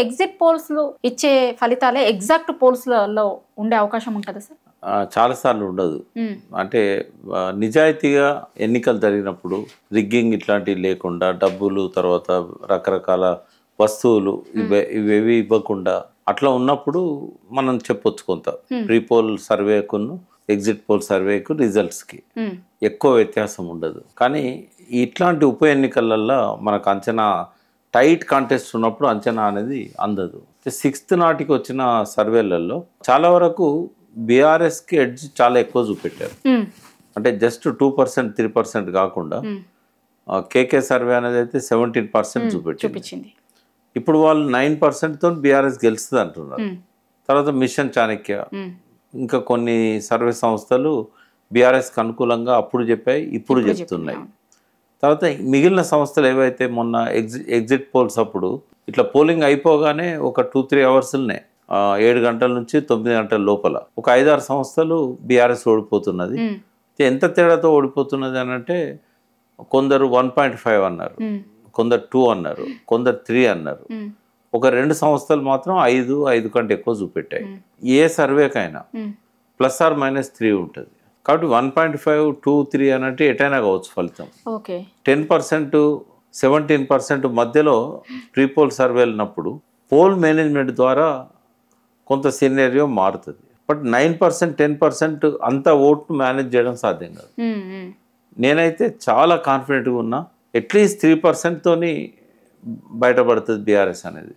Exit పోల్స్‌లో ఇచ్చే ఫలితాలే exact పోల్స్‌లలో ఉండే అవకాశం ఉంటదా సార్? చాలా సార్లు ఉండదు. హ్మ్. అంటే నిజాయితీగా ఎన్నికలు జరిగినప్పుడు రిగ్గింగ్ ఇట్లాంటివి లేకుండా డబ్బులు తర్వాత రకరకాల వస్తువులు ఇవేవి ఇవ్వకుండా అట్లా ఉన్నప్పుడు మనం చెప్పొచ్చు కొంత. ప్రీ పోల్ సర్వేకును ఎగ్జిట్ పోల్ సర్వేకు రిజల్ట్స్కి హ్మ్. ఎక్కువ వ్యత్యాసం ఉండదు. కానీ ఇట్లాంటి ఉప ఎన్నికలల్లో మనకు అంచనా టైట్ కాంటెస్ట్ ఉన్నప్పుడు అంచనా అనేది అందదు. 6th నాటికి వచ్చిన సర్వేలలో చాలా వరకు బీఆర్ఎస్కి ఎడ్జ్ చాలా ఎక్కువ చూపెట్టారు. హ్మ్. అంటే జస్ట్ 2% 3% కాకుండా కేకే సర్వే అనేది అయితే 17% చూపెట్టింది. చూపించింది. ఇప్పుడు వాళ్ళు 9%తో బీఆర్ఎస్ గెలుస్తుంది అంటున్నారు. తర్వాత మిషన్ చాణక్య ఇంకా కొన్ని సర్వే సంస్థలు బీఆర్ఎస్కి అనుకూలంగా అప్పుడు చెప్పాయి, ఇప్పుడు చెప్తున్నాయి. తర్వాత మిగిలిన సంస్థలు ఏవైతే మొన్న ఎగ్జిట్ పోల్స్ అప్పుడు ఇట్లా పోలింగ్ అయిపోగానే ఒక 2-3 అవర్స్లనే 7 గంటల నుంచి 9 గంటల లోపల ఒక 5-6 సంస్థలు బీఆర్ఎస్ ఓడిపోతున్నది. ఎంత తేడాతో ఓడిపోతున్నది అని అంటే కొందరు 1.5 అన్నారు, కొందరు 2 అన్నారు, కొందరు 3 అన్నారు. ఒక 2 సంస్థలు మాత్రం 5 కంటే ఎక్కువ చూపెట్టాయి. ఏ సర్వేకైనా ±3 ఉంటుంది. కాబట్టి 1.5, 2, 3 అనంటే ఎటైనా కావచ్చు ఫలితం. 10%, 17% మధ్యలో ప్రీ పోల్ సర్వేలు ఉన్నప్పుడు పోల్ మేనేజ్మెంట్ ద్వారా కొంత సినారియో మారుతుంది. బట్ 9%, 10% అంత ఓట్ను మేనేజ్ చేయడం సాధ్యం కాదు. నేనైతే చాలా కాన్ఫిడెంట్గా ఉన్నా. అట్లీస్ట్ 3%తోని బయటపడుతుంది బీఆర్ఎస్ అనేది.